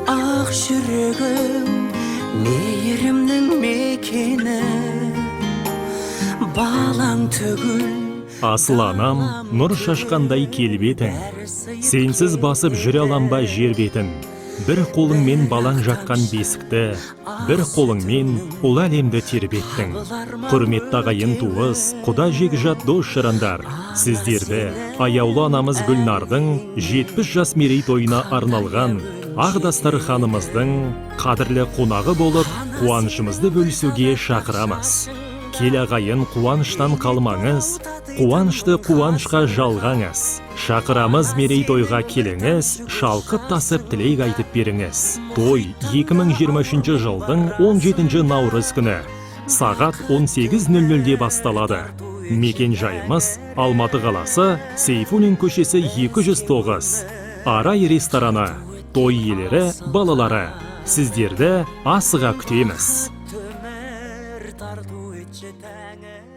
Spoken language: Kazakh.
Ақ жүрегім мейірімнің мекені, балаң түгіл. Асыл анам, нұр шашқандай келбетің, сенсіз басып жүре алам ба жер бетін. Бір қолыңмен балаң жатқан бесікті, бір қолыңмен ол әлемді тербеттің. Құрметті ағайын туыс, құда жекжат дос жарандар, сіздерді аяулы анамыз Гүлнардың 70 жас мерейтойына арналған ақ дастарханымыздың қадірлі қонағы болып, қуанышымызды бөлісуге шақырамыз. Кел ағайын, қуаныштан қалмаңыз, қуанышты қуанышқа жалғаңыз. Шақырамыз мерейтойға келіңіз, шалқып тасып тілек айтып беріңіз. Той 2023 жылдың 17 наурыз күні сағат 18:00-де басталады. Мекен жайымыз Алматы қаласы, Сейфуллин көшесі 209. Арай рестораны. Той иелері, балалары, сіздерді асыға күтеміз. Тарту етші тәңі.